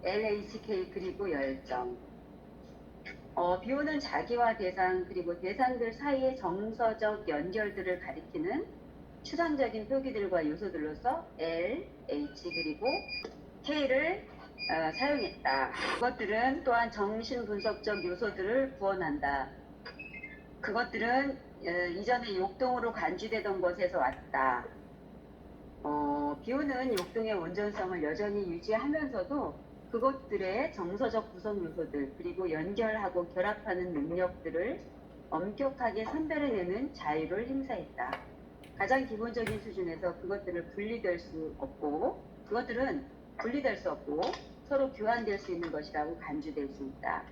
LHK 그리고 열정. 비호는 자기와 대상 그리고 대상들 사이의 정서적 연결들을 가리키는 추상적인 표기들과 요소들로서 L, H 그리고 K를 사용했다. 그것들은 또한 정신분석적 요소들을 구원한다. 그것들은 이전에 욕동으로 간주되던 것에서 왔다. 비호는 욕동의 온전성을 여전히 유지하면서도 그것들의 정서적 구성 요소들 그리고 연결하고 결합하는 능력들을 엄격하게 선별해내는 자유를 행사했다. 가장 기본적인 수준에서 그것들은 분리될 수 없고 서로 교환될 수 있는 것이라고 간주될 수 있다.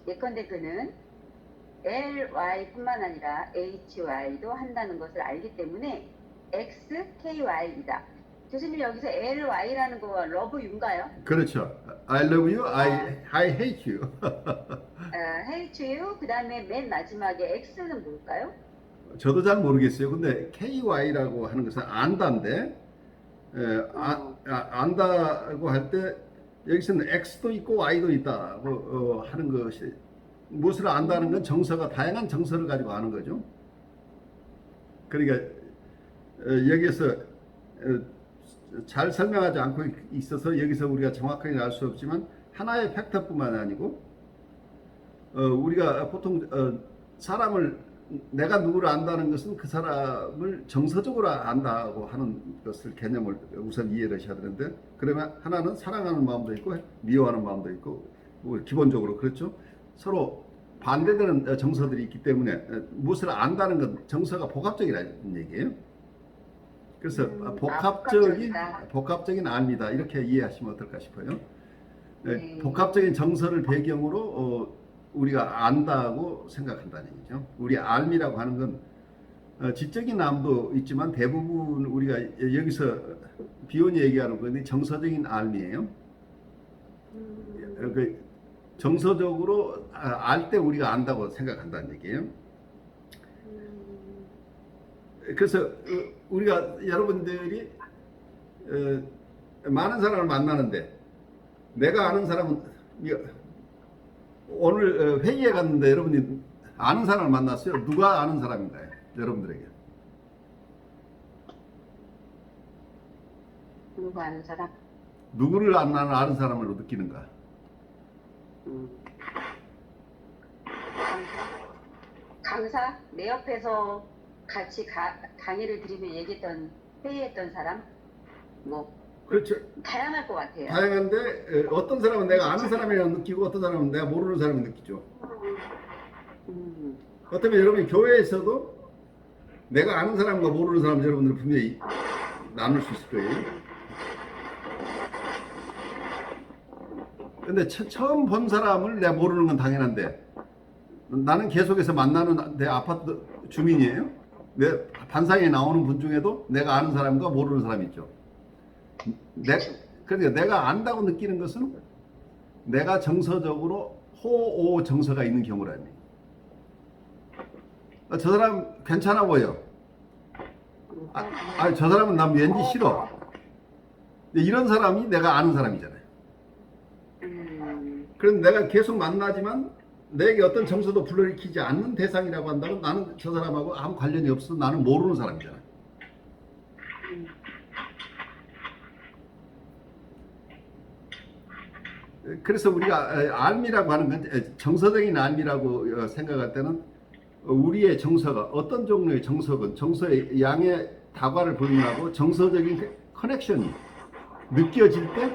예컨대 그는 LY뿐만 아니라 HY도 한다는 것을 알기 때문에 XKY이다. 교수님 여기서 LY라는 거가 love you인가요? 그렇죠. I love you, I hate you. hate you, 그 다음에 맨 마지막에 X는 뭘까요? 저도 잘 모르겠어요. 근데 KY라고 하는 것은 안다인데, 안다고 할 때 여기서는 X도 있고 Y도 있다고 하는 것이, 무엇을 안다는 건 정서가 다양한 정서를 가지고 아는 거죠. 그러니까 여기서 잘 설명하지 않고 있어서 여기서 우리가 정확하게 알 수 없지만 하나의 팩터뿐만 아니고 우리가 보통 사람을 내가 누구를 안다는 것은 그 사람을 정서적으로 안다고 하는 것을 개념을 우선 이해를 하셔야 되는데, 그러면 하나는 사랑하는 마음도 있고 미워하는 마음도 있고 기본적으로 그렇죠. 서로 반대되는 정서들이 있기 때문에 무엇을 안다는 건 정서가 복합적이라는 얘기예요. 그래서 복합적인 알미다 이렇게 이해하시면 어떨까 싶어요. 복합적인 정서를 배경으로 우리가 안다고 생각한다는 얘기죠. 우리 알미라고 하는 건 지적인 암도 있지만 대부분 우리가 여기서 비혼이 얘기하는 건 정서적인 알미예요. 정서적으로 알 때 우리가 안다고 생각한다는 얘기예요. 그래서 우리가 여러분들이 많은 사람을 만나는데 내가 아는 사람은 오늘 회의에 갔는데 여러분이 아는 사람을 만났어요. 누가 아는 사람인가요? 여러분들에게. 누구 아는 사람? 누구를 아는 사람으로 느끼는가? 강사? 내 옆에서 같이 강의를 들으며 얘기했던 회의했던 사람? 그렇죠. 다양할 것 같아요. 다양한데 어떤 사람은 내가 아는 사람이라고 느끼고 어떤 사람은 내가 모르는 사람을 느끼죠. 어쩌면 여러분이 교회에서도 내가 아는 사람과 모르는 사람 여러분들 분명히 나눌 수 있을 거예요. 근데 처음 본 사람을 내가 모르는 건 당연한데 나는 계속해서 만나는 내 아파트 주민이에요. 내 반상에 나오는 분 중에도 내가 아는 사람과 모르는 사람이 있죠. 그러니까 내가 안다고 느끼는 것은 내가 정서적으로 호오 정서가 있는 경우라니. 저 사람 괜찮아 보여. 저 사람은 난 왠지 싫어. 이런 사람이 내가 아는 사람이잖아요. 그런데 내가 계속 만나지만 내게 어떤 정서도 불러일으키지 않는 대상이라고 한다면 나는 저 사람하고 아무 관련이 없어. 나는 모르는 사람이잖아요. 그래서 우리가 알미라고 하는 건 정서적인 알미라고 생각할 때는 우리의 정서가 어떤 종류의 정서건 정서의 양의 다과를 불문하고 정서적인 커넥션이 느껴질 때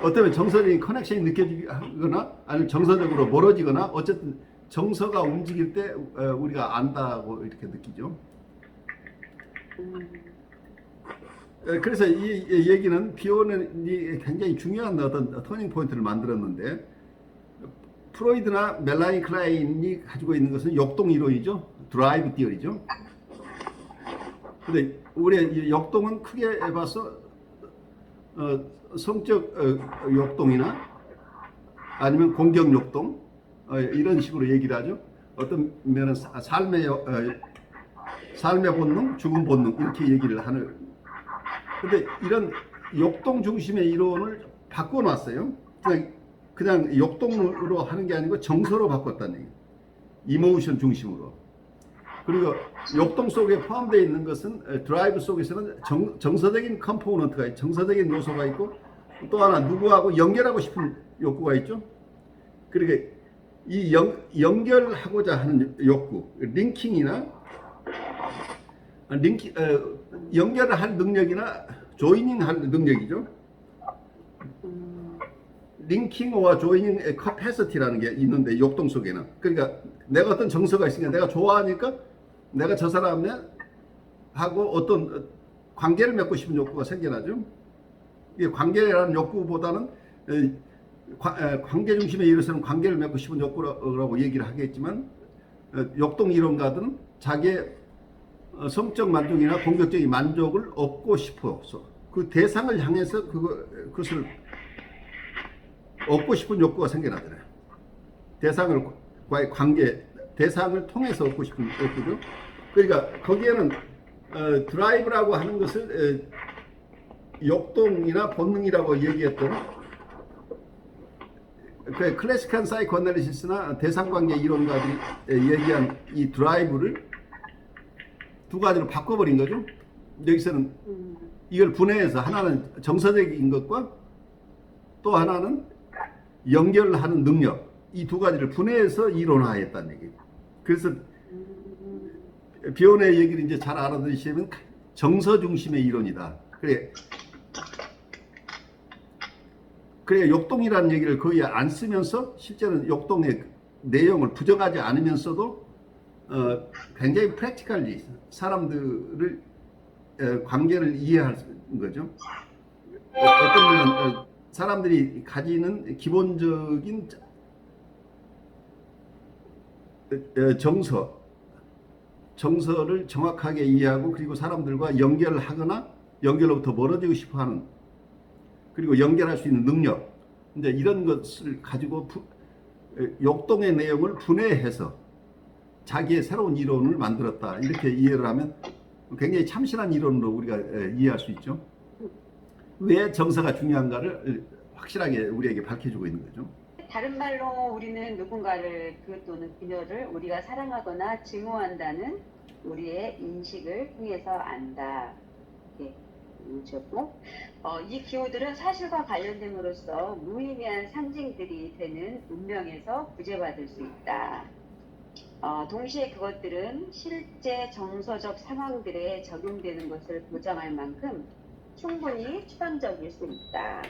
어쩌면 정서적인 커넥션이 느껴지거나 아니면 정서적으로 멀어지거나 어쨌든 정서가 움직일 때 우리가 안다고 이렇게 느끼죠. 그래서 이 얘기는 비혼이 굉장히 중요한 어떤 터닝 포인트를 만들었는데 프로이드나 멜라니 클라인이 가지고 있는 것은 역동 이론이죠. 드라이브 티어리죠. 근데 우리 역동은 크게 봐서 성적 역동이나 아니면 공격 역동 이런 식으로 얘기를 하죠. 어떤 면은 삶의 본능, 죽음 본능 이렇게 얘기를 하는. 근데 이런 역동 중심의 이론을 바꿔놨어요. 그냥 역동으로 하는 게 아니고 정서로 바꿨다는 얘기. 이모션 중심으로. 그리고 역동 속에 포함되어 있는 것은 드라이브 속에서는 정서적인 컴포넌트가 정서적인 요소가 있고 또 하나 누구하고 연결하고 싶은 욕구가 있죠. 그러니까 이 연결하고자 하는 욕구, 링킹이나 연결을 할 능력이나 조이닝 할 능력이죠. 링킹과 조이닝의 커패시티라는 게 있는데 욕동 속에는 그러니까 내가 어떤 정서가 있으니까 내가 좋아하니까 내가 저 사람하고 어떤 관계를 맺고 싶은 욕구가 생겨나죠. 이 관계라는 욕구보다는 관계 중심에 이르서는 관계를 맺고 싶은 욕구라고 얘기를 하겠지만 욕동 이론가들은 자기의 성적 만족이나 공격적인 만족을 얻고 싶어서 그 대상을 향해서 그것을 얻고 싶은 욕구가 생겨나잖아요. 대상과의 관계, 대상을 통해서 얻고 싶은 욕구죠. 그러니까 거기에는 드라이브라고 하는 것을 욕동이나 본능이라고 얘기했던 그 클래식한 사이코애널리시스나 대상관계 이론가들이 얘기한 이 드라이브를 두 가지로 바꿔버린 거죠. 여기서는 이걸 분해해서 하나는 정서적인 것과 또 하나는 연결하는 능력, 이 두 가지를 분해해서 이론화했다는 얘기예요. 그래서 비온의 얘기를 이제 잘 알아들으시면 정서 중심의 이론이다. 그래 욕동이라는 얘기를 거의 안 쓰면서 실제는 욕동의 내용을 부정하지 않으면서도 굉장히 프랙티컬리 사람들을 관계를 이해하는 거죠. 어떤 면은 사람들이 가지는 기본적인 정서를 정확하게 이해하고 그리고 사람들과 연결을 하거나 연결로부터 멀어지고 싶어하는 그리고 연결할 수 있는 능력 이제 이런 것을 가지고 욕동의 내용을 분해해서 자기의 새로운 이론을 만들었다 이렇게 이해를 하면 굉장히 참신한 이론으로 우리가 이해할 수 있죠. 왜 정서가 중요한가를 확실하게 우리에게 밝혀주고 있는 거죠. 다른 말로 우리는 누군가를 또는 그녀를 우리가 사랑하거나 증오한다는 우리의 인식을 통해서 안다. 고 이 기호들은 사실과 관련됨으로써 무의미한 상징들이 되는 운명에서 구제받을 수 있다. 동시에 그것들은 실제 정서적 상황들에 적용되는 것을 보장할 만큼 충분히 추상적일 수 있다.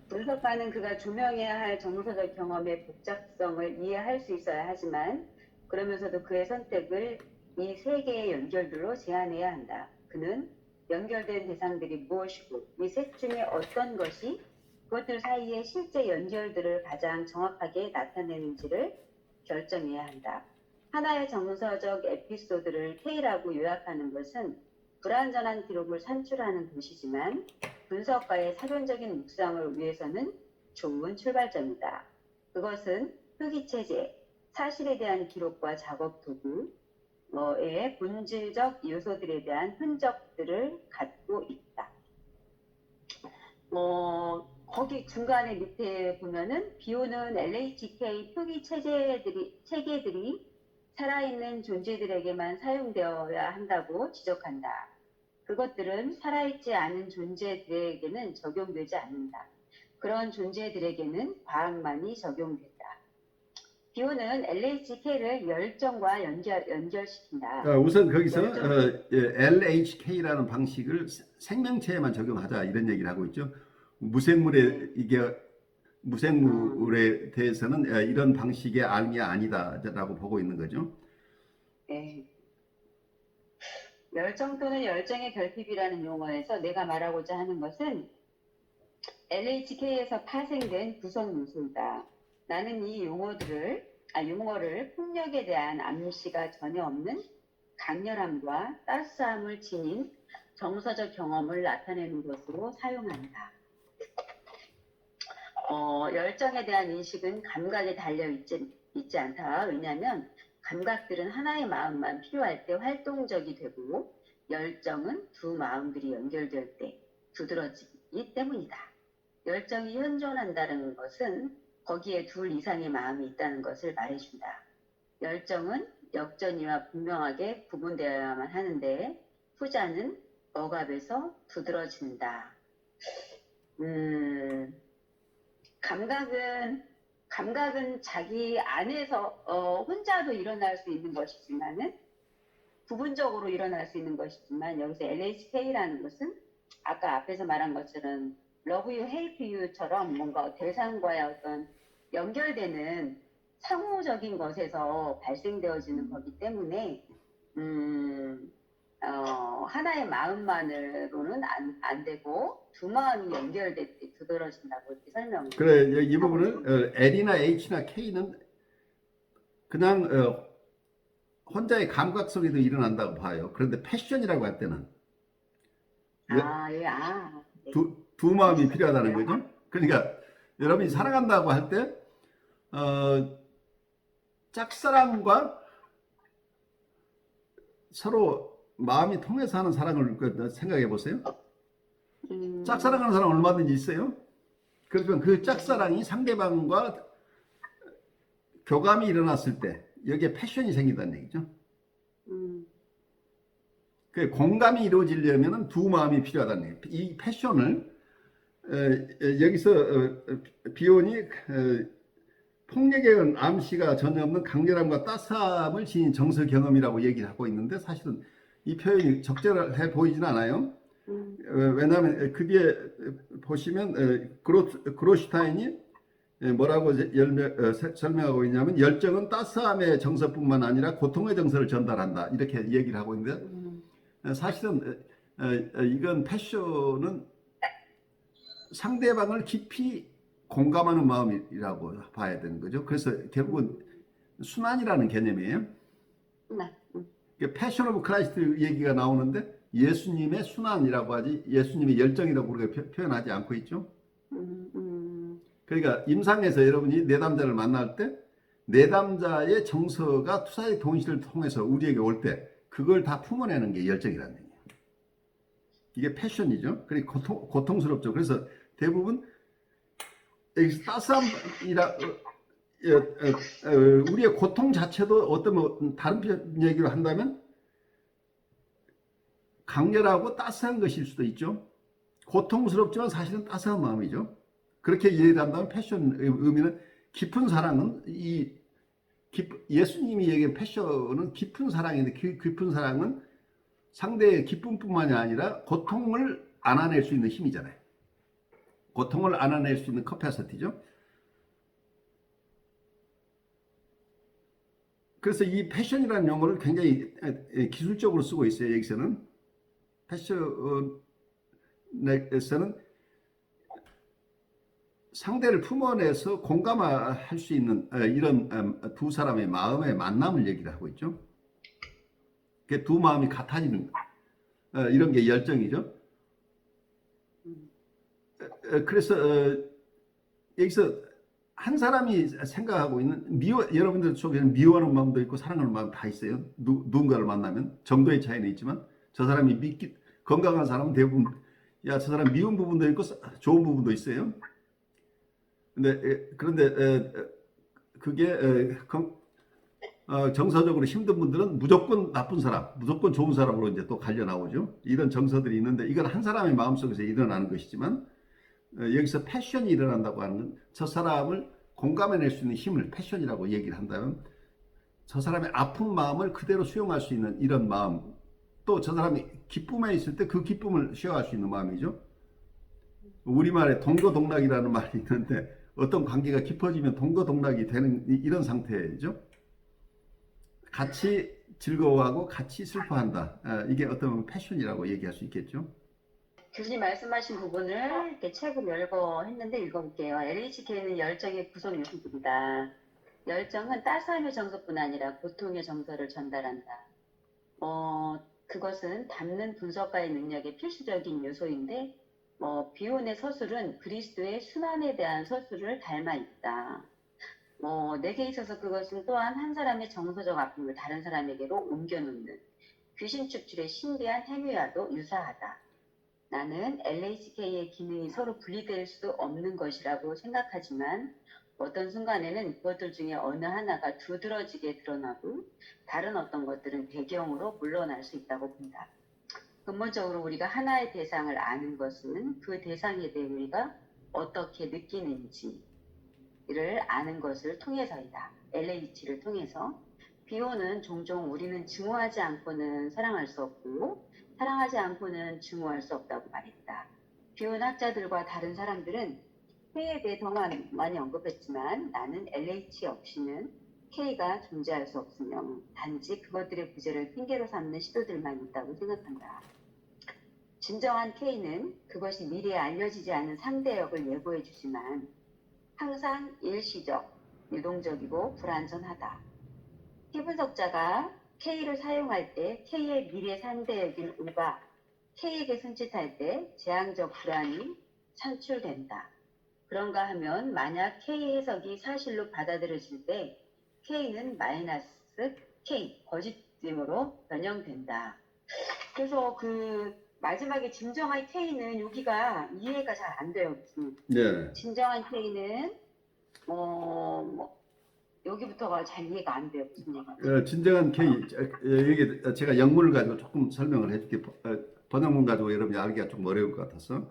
분석가는 그가 조명해야 할 정서적 경험의 복잡성을 이해할 수 있어야 하지만 그러면서도 그의 선택을 이 세 개의 연결들로 제한해야 한다. 그는 연결된 대상들이 무엇이고 이 셋 중에 어떤 것이 그것들 사이의 실제 연결들을 가장 정확하게 나타내는지를 결정해야 한다. 하나의 정서적 에피소드를 테일하고 요약하는 것은 불완전한 기록을 산출하는 것이지만 분석가의 사변적인 묵상을 위해서는 좋은 출발점이다. 그것은 표기체제, 사실에 대한 기록과 작업 도구의 본질적 요소들에 대한 흔적들을 갖고 있다. 거기 중간에 밑에 보면은 비오는 LHK 표기 체계들이 살아있는 존재들에게만 사용되어야 한다고 지적한다. 그것들은 살아있지 않은 존재들에게는 적용되지 않는다. 그런 존재들에게는 과학만이 적용된다. 비오는 LHK를 열정과 연결시킨다. 우선 거기서 LHK라는 방식을 생명체에만 적용하자 이런 얘기를 하고 있죠. 무생물에 대해서는 이런 방식의 알미 아니다라고 보고 있는 거죠. 네. 열정 또는 열정의 결핍이라는 용어에서 내가 말하고자 하는 것은 LHK에서 파생된 구성 요소이다. 나는 이 용어를 폭력에 대한 암시가 전혀 없는 강렬함과 따스함을 지닌 정서적 경험을 나타내는 것으로 사용한다. 열정에 대한 인식은 감각에 달려있지 않다. 왜냐하면 감각들은 하나의 마음만 필요할 때 활동적이 되고 열정은 두 마음들이 연결될 때 두드러지기 때문이다. 열정이 현존한다는 것은 거기에 둘 이상의 마음이 있다는 것을 말해준다. 열정은 역전이와 분명하게 구분되어야만 하는데 후자는 억압에서 두드러진다. 감각은 자기 안에서 혼자도 일어날 수 있는 것이지만은 부분적으로 일어날 수 있는 것이지만 여기서 LHK라는 것은 아까 앞에서 말한 것처럼 Love You, Hate You처럼 뭔가 대상과의 어떤 연결되는 상호적인 것에서 발생되어지는 거기 때문에 하나의 마음만으로는 안 되고 두 마음이 연결될 때 두드러진다고 이렇게 설명을. 그래, 이 부분을 L이나 H나 K는 그냥 혼자의 감각 속에도 일어난다고 봐요. 그런데 패션이라고 할 때는 네. 두 마음이 필요하다는 거죠. 그러니까 여러분이 사랑한다고 할 때 짝사랑과 서로 마음이 통해서 하는 사랑을 생각해 보세요. 짝사랑하는 사람 얼마든지 있어요. 그렇지만 그 짝사랑이 상대방과 교감이 일어났을 때 여기에 패션이 생긴다는 얘기죠. 그 공감이 이루어지려면 두 마음이 필요하다는 얘기예요. 이 패션을 여기서 비온이 폭력에 의한 암시가 전혀 없는 강렬함과 따스함을 지닌 정서 경험이라고 얘기를 하고 있는데 사실은 이 표현이 적절해 보이진 않아요. 왜냐하면 그 뒤에 보시면 그로슈타인이 뭐라고 설명하고 있냐면 열정은 따스함의 정서뿐만 아니라 고통의 정서를 전달한다 이렇게 얘기를 하고 있는데 사실은 이건 패션은 상대방을 깊이 공감하는 마음이라고 봐야 되는 거죠. 그래서 결국은 순환이라는 개념이에요. 패션 오브 크라이스트 얘기가 나오는데 예수님의 순환이라고 하지 예수님의 열정이라고 우리가 표현하지 않고 있죠. 그러니까 임상에서 여러분이 내담자를 만날 때 내담자의 정서가 투사의 동시를 통해서 우리에게 올 때 그걸 다 품어내는 게 열정이라는 얘기예요. 이게 패션이죠. 그리고 고통스럽죠. 그래서 대부분 여기서 따스함이라 우리의 고통 자체도 어떤 다른 얘기로 한다면 강렬하고 따스한 것일 수도 있죠. 고통스럽지만 사실은 따스한 마음이죠. 그렇게 이해한다면 패션의 의미는 깊은 사랑은 예수님이 얘기한 패션은 깊은 사랑인데 그 깊은 사랑은 상대의 기쁨뿐만이 아니라 고통을 안아낼 수 있는 힘이잖아요. 고통을 안아낼 수 있는 커패시티죠. 그래서 이 패션이라는 용어를 굉장히 기술적으로 쓰고 있어요. 여기서는 패션에서는 상대를 품어내서 공감할 수 있는 이런 두 사람의 마음의 만남을 얘기를 하고 있죠. 두 마음이 같아지는 이런 게 열정이죠. 그래서 여기서 한 사람이 생각하고 있는 여러분들 속에는 미워하는 마음도 있고 사랑하는 마음 다 있어요. 누군가를 만나면 정도의 차이는 있지만 저 사람이 건강한 사람은 대부분 저 사람 미운 부분도 있고 좋은 부분도 있어요. 그런데 그게 정서적으로 힘든 분들은 무조건 나쁜 사람, 무조건 좋은 사람으로 이제 또 갈려 나오죠. 이런 정서들이 있는데 이건 한 사람의 마음속에서 일어나는 것이지만 여기서 패션이 일어난다고 하는 건 저 사람을 공감해낼 수 있는 힘을 패션이라고 얘기를 한다면 저 사람의 아픈 마음을 그대로 수용할 수 있는 이런 마음, 또 저 사람이 기쁨에 있을 때 그 기쁨을 쉐어할 수 있는 마음이죠. 우리말에 동거동락이라는 말이 있는데 어떤 관계가 깊어지면 동거동락이 되는 이런 상태죠. 같이 즐거워하고 같이 슬퍼한다. 이게 어떤 패션이라고 얘기할 수 있겠죠. 교수님 말씀하신 부분을 이렇게 책을 열거했는데 읽어볼게요. LHK는 열정의 구성 요소들이다. 열정은 따스함의 정서뿐 아니라 고통의 정서를 전달한다. 그것은 담는 분석가의 능력의 필수적인 요소인데 비온의 서술은 그리스도의 순환에 대한 서술을 닮아 있다. 내게 있어서 그것은 또한 한 사람의 정서적 아픔을 다른 사람에게로 옮겨놓는 귀신 축출의 신비한 행위와도 유사하다. 나는 LHK의 기능이 서로 분리될 수 없는 것이라고 생각하지만 어떤 순간에는 그것들 중에 어느 하나가 두드러지게 드러나고 다른 어떤 것들은 배경으로 물러날 수 있다고 본다. 근본적으로 우리가 하나의 대상을 아는 것은 그 대상에 대해 우리가 어떻게 느끼는지를 아는 것을 통해서이다. LH를 통해서. 비오는 종종 우리는 증오하지 않고는 사랑할 수 없고 사랑하지 않고는 증오할 수 없다고 말했다. 비온 학자들과 다른 사람들은 K에 대해 더 많이 언급했지만 나는 LH 없이는 K가 존재할 수 없으며 단지 그것들의 부재를 핑계로 삼는 시도들만 있다고 생각한다. 진정한 K는 그것이 미래에 알려지지 않은 상대역을 예고해 주지만 항상 일시적, 유동적이고 불완전하다. T 분석자가 K를 사용할 때 K의 미래 상대역인 O가 K에게 손짓할 때 재앙적 불안이 창출된다. 그런가 하면 만약 K 해석이 사실로 받아들여질 때 K는 마이너스 K, 거짓됨으로 변형된다. 그래서 그 마지막에 진정한 K는 여기가 이해가 잘 안 돼요. 네. 진정한 K는 여기부터가 잘 이해가 안 돼요. 무슨 얘기인지. 진정한 K, 여기 제가 영문을 가지고 조금 설명을 해줄게. 번역문 가지고 여러분이 알기가 좀 어려울 것 같아서.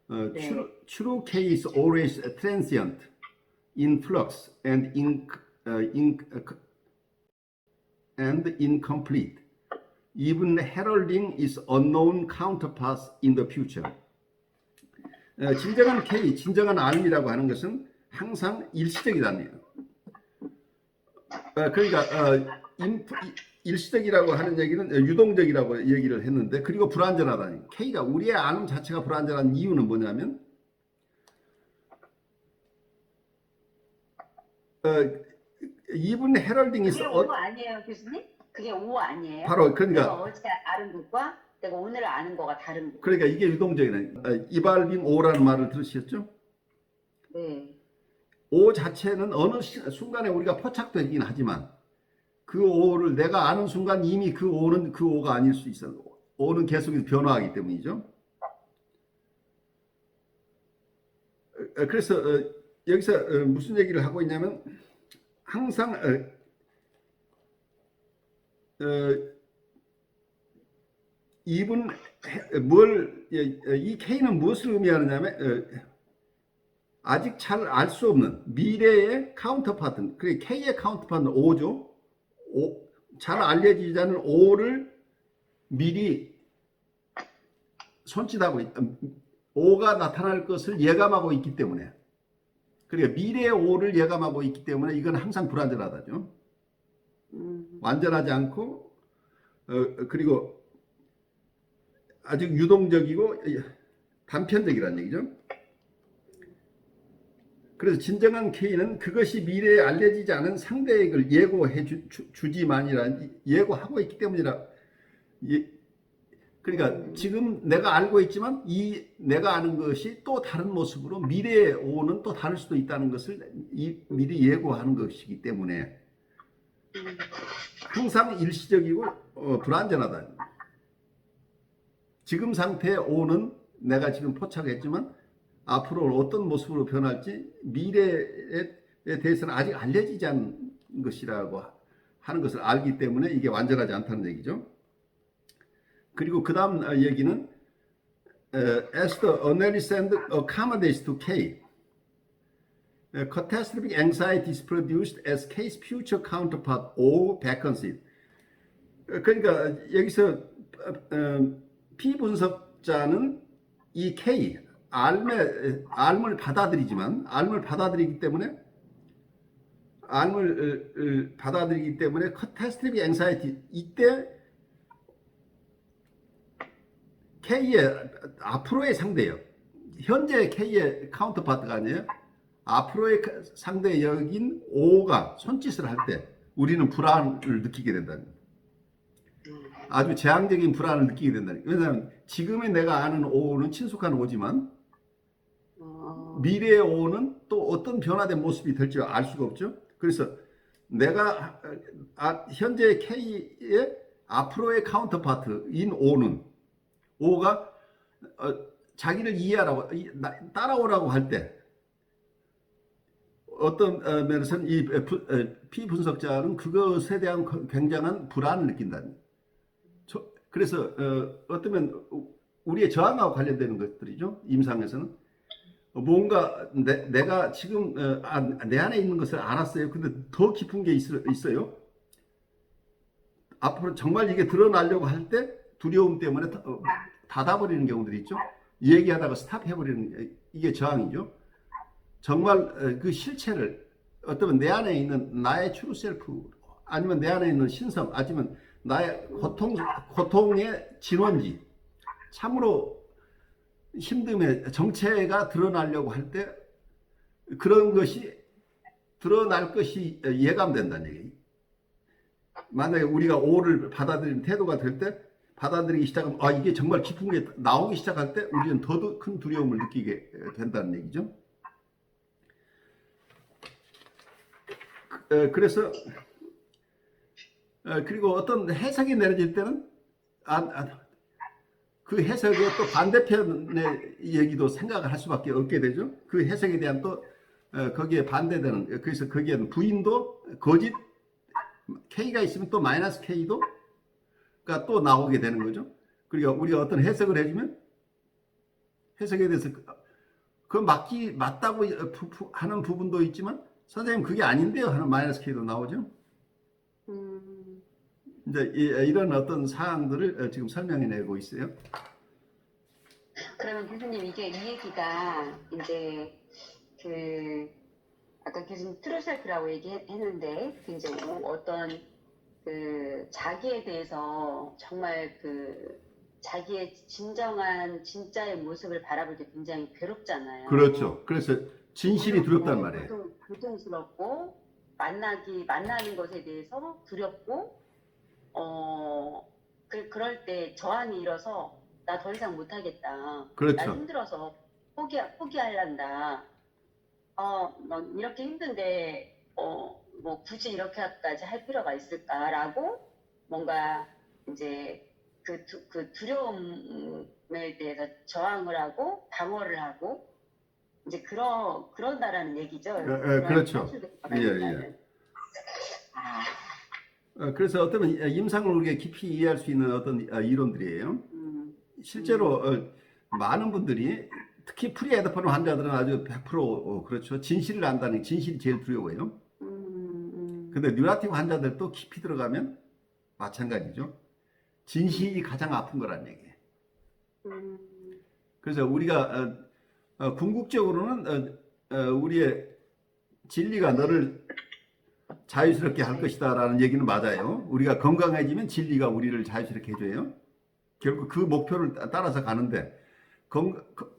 네. True K is always transient, in flux, and incomplete. Even heralding is unknown counterparts in the future. 진정한 K, 진정한 R이라고 하는 것은 항상 일시적이라는 거예요. 그러니까 일시적이라고 하는 얘기는 유동적이라고 얘기를 했는데, 그리고 불완전하다는 K가 우리의 알음 자체가 불완전한 이유는 뭐냐면 이분 헤럴딩이 그게 O 아니에요, 교수님? 그게 O 아니에요? 바로 내가 그러니까 어제 아는 것과 내가 오늘 아는 거가 다른 거. 그러니까 이게 유동적이네. 이발빙 O라는 말을 들으셨죠? 네. O 자체는 어느 순간에 우리가 포착되긴 하지만 그 O를 내가 아는 순간 이미 그 O는 그 O가 아닐 수 있어. O는 계속해서 변화하기 때문이죠. 그래서 여기서 무슨 얘기를 하고 있냐면 항상 이분 이 K는 무엇을 의미하느냐면 아직 잘 알 수 없는 미래의 카운터파트, 그 K의 카운터파트는 O죠. 잘 알려지지 않은 O를 미리 손짓하고 있다. O가 나타날 것을 예감하고 있기 때문에, 그러니까 미래의 O를 예감하고 있기 때문에 이건 항상 불완전하다죠. 완전하지 않고 그리고 아주 유동적이고 단편적이라는 얘기죠. 그래서 진정한 K는 그것이 미래에 알려지지 않은 상대액을 예고해 주지만이라 예고하고 있기 때문이라. 그러니까 지금 내가 알고 있지만 이 내가 아는 것이 또 다른 모습으로 미래에 오는 또 다를 수도 있다는 것을 미리 예고하는 것이기 때문에 항상 일시적이고 불완전하다. 지금 상태의 O는 내가 지금 포착했지만 앞으로 어떤 모습으로 변할지 미래에 대해서는 아직 알려지지 않은 것이라고 하는 것을 알기 때문에 이게 완전하지 않다는 얘기죠. 그리고 그 다음 얘기는 as the adolescent accommodates to K, catastrophic anxiety is produced as K's future counterpart O beckons it. 그러니까 여기서 피분석자는 이 K, R을 받아들이기 때문에 catastrophic anxiety, 이때 K의 앞으로의 상대역, 현재 K의 카운터파트가 아니에요. 앞으로의 상대역인 O가 손짓을 할 때 우리는 불안을 느끼게 된다는 거예요. 아주 재앙적인 불안을 느끼게 된다는 거예요. 왜냐하면 지금의 내가 아는 O는 친숙한 O지만 미래의 O는 또 어떤 변화된 모습이 될지 알 수가 없죠. 그래서 내가 현재 K의 앞으로의 카운터파트인 O가 자기를 이해하라고 따라오라고 할 때 어떤 면에서는 이 피분석자는 그것에 대한 굉장한 불안을 느낀다는 거예요. 그래서 어쩌면 우리의 저항하고 관련되는 것들이죠. 임상에서는 뭔가 내가 지금 내 안에 있는 것을 알았어요. 근데 더 깊은 게 있어요. 앞으로 정말 이게 드러나려고 할 때 두려움 때문에 닫아버리는 경우들이 있죠. 얘기하다가 스탑해버리는 이게 저항이죠. 정말 그 실체를 어쩌면 내 안에 있는 나의 트루 셀프 아니면 내 안에 있는 신성 아니면 나의 고통의 진원지 참으로 힘듦의 정체가 드러나려고 할 때 그런 것이 드러날 것이 예감된다는 얘기. 만약에 우리가 오를 받아들이는 태도가 될 때 받아들이기 시작하면 이게 정말 깊은 게 나오기 시작할 때 우리는 더 큰 두려움을 느끼게 된다는 얘기죠. 그래서 그리고 어떤 해석이 내려질 때는 그 해석의 또 반대편의 얘기도 생각을 할 수밖에 없게 되죠. 그 해석에 대한 또 거기에 반대되는 그래서 거기에는 부인도 거짓 K가 있으면 또 마이너스 K도 또 나오게 되는 거죠. 그러니까 우리가 어떤 해석을 해주면 해석에 대해서 맞다고 하는 부분도 있지만 선생님 그게 아닌데요 하는 마이너스 K도 나오죠. 이제 이런 어떤 사항들을 지금 설명해내고 있어요. 그러면 교수님 이 얘기가 이제 아까 교수님 트루셀프라고 얘기했는데 이제 어떤 자기에 대해서 정말 자기의 진정한 진짜의 모습을 바라볼 때 굉장히 괴롭잖아요. 그렇죠. 그래서 진실이 두렵단 말이에요. 고통스럽고 만나는 것에 대해서 두렵고 그럴 때 저항이 일어서 나 더 이상 못하겠다. 그렇죠. 나 힘들어서 포기할란다. 넌 이렇게 힘든데 뭐 굳이 이렇게까지 할 필요가 있을까라고 뭔가 이제 그 두려움에 대해서 저항을 하고 방어를 하고 이제 그런다라는 얘기죠. 그렇죠. 예. 그래서 어떤 임상을 우리가 깊이 이해할 수 있는 어떤 이론들이에요. 실제로 많은 분들이 특히 프리헤드폰 환자들은 아주 100% 그렇죠. 진실을 안다는 진실이 제일 두려워요. 근데 뉴라티브 환자들도 깊이 들어가면 마찬가지죠. 진실이 가장 아픈 거란 얘기예요. 그래서 우리가 궁극적으로는 우리의 진리가 너를 자유스럽게 할 것이다 라는 얘기는 맞아요. 우리가 건강해지면 진리가 우리를 자유스럽게 해줘요. 결국 그 목표를 따라서 가는데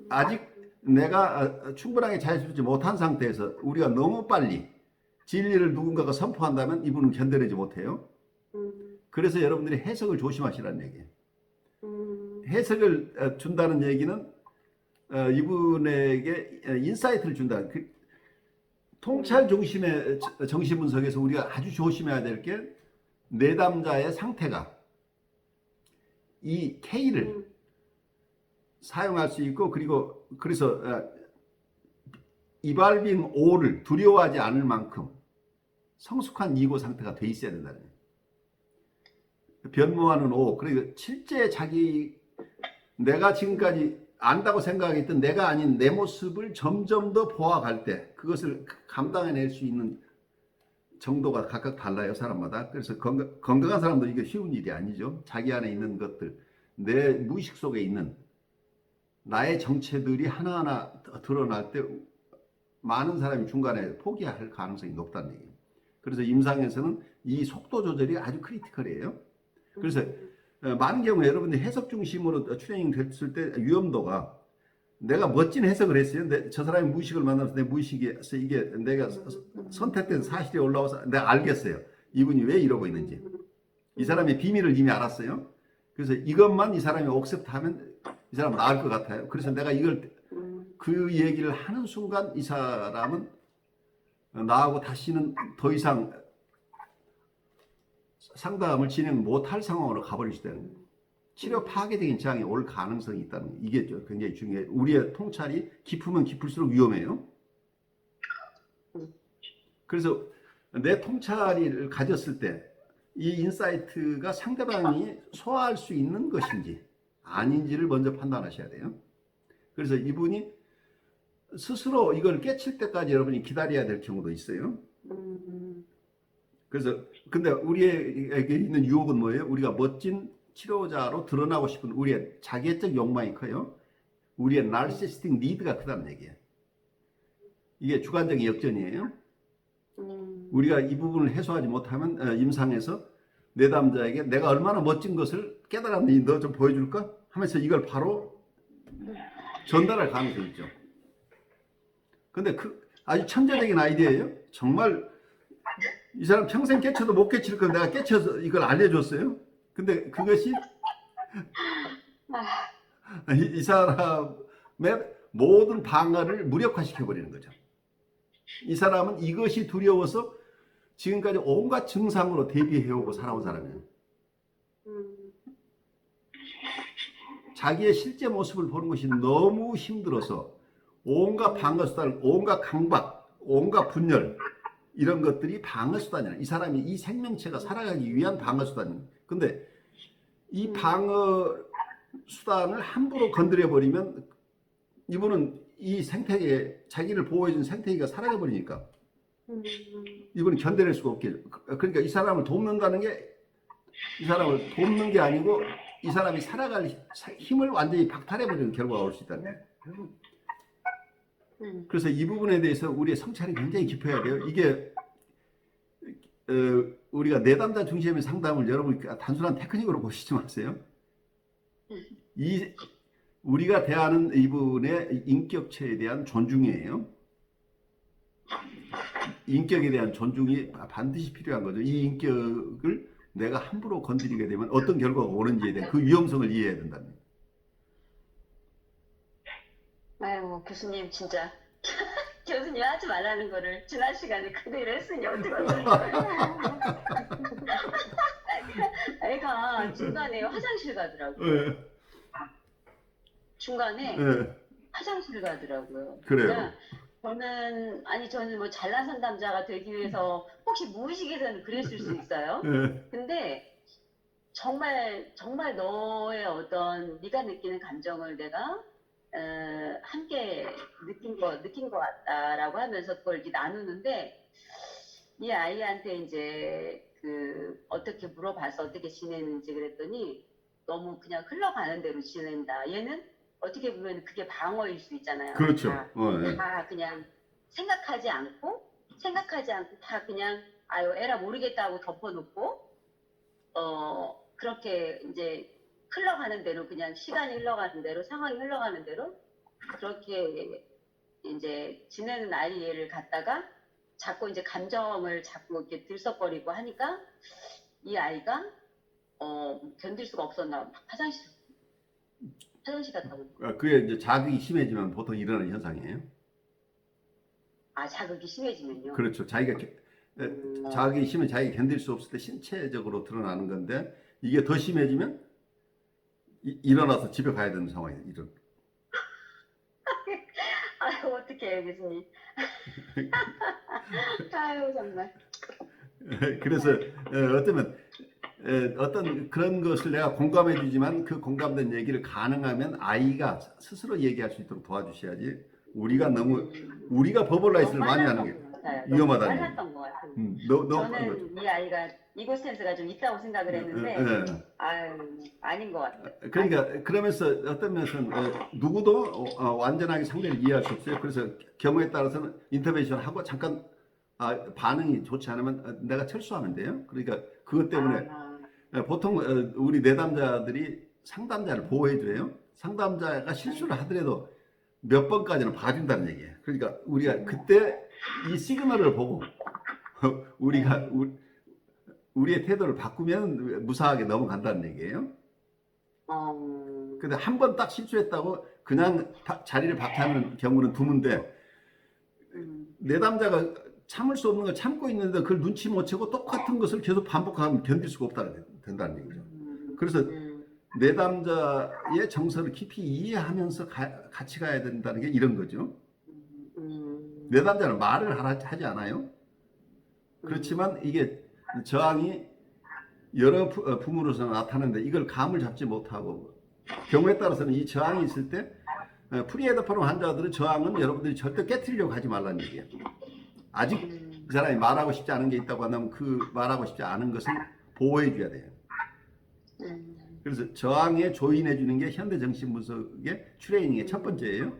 아직 내가 충분하게 자유스럽지 못한 상태에서 우리가 너무 빨리 진리를 누군가가 선포한다면 이분은 견뎌내지 못해요. 그래서 여러분들이 해석을 조심하시라는 얘기예요. 해석을 준다는 얘기는 이분에게 인사이트를 준다. 통찰 중심의 정신 분석에서 우리가 아주 조심해야 될 게 내담자의 상태가 이 K를 사용할 수 있고 그리고 그래서 이발빙 O를 두려워하지 않을 만큼 성숙한 이고 상태가 돼 있어야 된다는 거예요. 변모하는 O 그리고 실제 내가 지금까지 안다고 생각했던 내가 아닌 내 모습을 점점 더 보아갈 때 그것을 감당해낼 수 있는 정도가 각각 달라요, 사람마다. 그래서 건강한 사람도 이게 쉬운 일이 아니죠. 자기 안에 있는 것들, 내 무의식 속에 있는 나의 정체들이 하나하나 드러날 때 많은 사람이 중간에 포기할 가능성이 높다는 얘기예요. 그래서 임상에서는 이 속도 조절이 아주 크리티컬이에요. 그래서 많은 경우에 여러분들이 해석 중심으로 트레이닝 됐을 때 위험도가 내가 멋진 해석을 했어요. 저 사람의 무의식을 만나면서 내 무의식에서 이게 내가 선택된 사실이 올라와서 내가 알겠어요. 이분이 왜 이러고 있는지. 이 사람의 비밀을 이미 알았어요. 그래서 이것만 이 사람이 옥셉트하면 이 사람 나을 것 같아요. 그래서 내가 그 얘기를 하는 순간 이 사람은 나하고 다시는 더 이상 상담을 진행 못할 상황으로 가버릴 수 있다는 거예요. 치료 파괴적인 재앙이 올 가능성이 있다는 거. 이게 굉장히 중요해요. 우리의 통찰이 깊으면 깊을수록 위험해요. 그래서 내 통찰을 가졌을 때 이 인사이트가 상대방이 소화할 수 있는 것인지 아닌지를 먼저 판단하셔야 돼요. 그래서 이분이 스스로 이걸 깨칠 때까지 여러분이 기다려야 될 경우도 있어요. 그래서 근데 우리에게 있는 유혹은 뭐예요? 우리가 멋진 치료자로 드러나고 싶은 우리의 자기애적 욕망이 커요. 우리의 나르시스틱 니드가 크다는 얘기예요. 이게 주관적인 역전이에요. 우리가 이 부분을 해소하지 못하면 임상에서 내담자에게 내가 얼마나 멋진 것을 깨달았니? 너 좀 보여줄까? 하면서 이걸 바로 전달할 가능성이 있죠. 근데 그 아주 천재적인 아이디어예요. 정말 이 사람 평생 깨쳐도 못 깨칠 걸 내가 깨쳐서 이걸 알려줬어요. 근데 그것이 이 사람의 모든 방어를 무력화시켜버리는 거죠. 이 사람은 이것이 두려워서 지금까지 온갖 증상으로 대비해오고 살아온 사람이에요. 자기의 실제 모습을 보는 것이 너무 힘들어서 온갖 방어수단, 온갖 강박, 온갖 분열 이런 것들이 방어수단이에요. 이 사람이 이 생명체가 살아가기 위한 방어수단이에요. 근데 이 방어수단을 함부로 건드려버리면 이분은 이 생태계, 자기를 보호해준 생태계가 사라져버리니까 이분은 견뎌낼 수가 없게. 그러니까 이 사람을 돕는다는 게 이 사람을 돕는 게 아니고 이 사람이 살아갈 힘을 완전히 박탈해버리는 결과가 올 수 있다는 거예요. 그래서 이 부분에 대해서 우리의 성찰이 굉장히 깊어야 돼요. 이게 우리가 내담자 중심의 상담을 여러분 단순한 테크닉으로 보시지 마세요. 우리가 대하는 이분의 인격체에 대한 존중이에요. 인격에 대한 존중이 반드시 필요한 거죠. 이 인격을 내가 함부로 건드리게 되면 어떤 결과가 오는지에 대한 그 위험성을 이해해야 된다는 거예요. 아이고 교수님 진짜 교수님 하지 말라는 거를 지난 시간에 그대로 했으니 어떡하죠? 애가 중간에 화장실 가더라고요. 중간에 화장실 가더라고요. 그래요. 저는 뭐 잘난 상담자가 되기 위해서 혹시 무의식에서는 그랬을 수 있어요. 근데 정말 너의 어떤 네가 느끼는 감정을 내가 함께 느낀 것 같다라고 하면서 그걸 이렇게 나누는데 이 아이한테 이제 어떻게 물어봐서 어떻게 지내는지 그랬더니 너무 그냥 흘러가는 대로 지낸다. 얘는 어떻게 보면 그게 방어일 수 있잖아요. 그렇죠. 다 그냥 생각하지 않고 다 그냥 아유 에라 모르겠다고 덮어놓고 그렇게 이제 흘러가는 대로 그냥 시간이 흘러가는 대로 상황이 흘러가는 대로 그렇게 이제 지내는 아이를 갖다가 자꾸 이제 감정을 자꾸 이렇게 들썩거리고 하니까 이 아이가 견딜 수가 없었나 막 화장실 갔다고. 그게 이제 자극이 심해지면 보통 일어나는 현상이에요. 아 자극이 심해지면요. 그렇죠. 자기가 자극이 심해 자기가 견딜 수 없을 때 신체적으로 드러나는 건데 이게 더 심해지면 일어나서 집에 가야 되는 상황이 이런. 아유 어떡해요 교수님. 아유 정말. 그래서 어떤 그런 것을 내가 공감해 주지만 그 공감된 얘기를 가능하면 아이가 스스로 얘기할 수 있도록 도와주셔야지 우리가 버벌라이즈를 많이 하는 게 위험하다는 빨랐던 것 같아요. 저는 이 아이가 이고센스가 좀 있다고 생각을 했는데 아유 아닌 것 같아요. 그러니까 그러면서 어떤 면에서는 누구도 완전하게 상대를 이해할 수 없어요. 그래서 경우에 따라서는 인터벤션 하고 잠깐 반응이 좋지 않으면 내가 철수하면 돼요. 그러니까 그것 때문에 보통 우리 내담자들이 상담자를 보호해줘요. 상담자가 실수를 하더라도 몇 번까지는 봐준다는 얘기예요. 그러니까 우리가 그때 이 시그널을 보고 우리의 태도를 바꾸면 무사하게 넘어간다는 얘기예요. 근데 한 번 딱 실수했다고 그냥 자리를 박차하는 경우는 드문데 내담자가 참을 수 없는 걸 참고 있는데 그걸 눈치 못 채고 똑같은 것을 계속 반복하면 견딜 수가 없다는 된다는 얘기죠. 그래서 내담자의 정서를 깊이 이해하면서 같이 가야 된다는 게 이런 거죠. 내담자는 말을 하지 않아요. 그렇지만 이게 저항이 여러 부문으로서 나타나는데 이걸 감을 잡지 못하고, 경우에 따라서는 이 저항이 있을 때 프리헤드폰 환자들의 저항은 여러분들이 절대 깨트리려고 하지 말라는 얘기예요. 아직 그 사람이 말하고 싶지 않은 게 있다고 한다면 그 말하고 싶지 않은 것을 보호해 줘야 돼요. 그래서 저항에 조인해 주는 게 현대 정신 분석의 트레이닝의 첫 번째예요.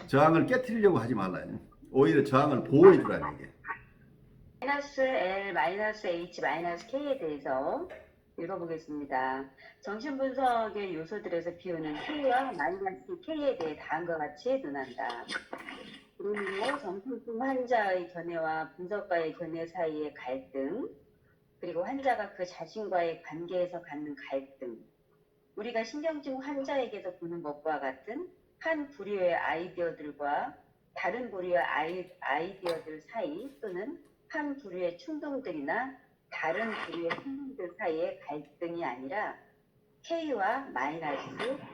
저항을 깨트리려고 하지 말라요. 오히려 저항을 보호해 주라는 얘기예요. -L, -H, -K에 대해서 읽어보겠습니다. 정신분석의 요소들에서 비우는 K와 -K에 대해 다음과 같이 논한다. 그러므로 정신증 환자의 견해와 분석가의 견해 사이의 갈등, 그리고 환자가 그 자신과의 관계에서 갖는 갈등, 우리가 신경증 환자에게서 보는 것과 같은 한 부류의 아이디어들과 다른 부류의 아이디어들 사이, 또는 한 부류의 충동들이나 다른 부류의 충동들 사이의 갈등이 아니라 K와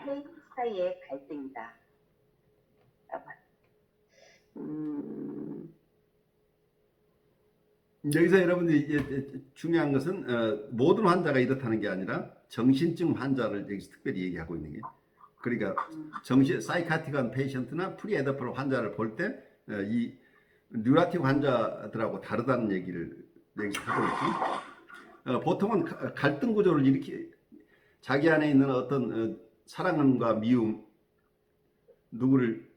K 사이의 갈등이다. 여기서 여러분들이 이제 중요한 것은 모든 환자가 이렇다는 게 아니라 정신증 환자를 여기서 특별히 얘기하고 있는 게, 그러니까 사이카틱한 페이션트나 프리헤드폰 환자를 볼 때 이 뉴라틱 환자들하고 다르다는 얘기를 여기서 하고 있죠. 보통은 갈등 구조를 이렇게, 자기 안에 있는 어떤 사랑과 미움, 누구를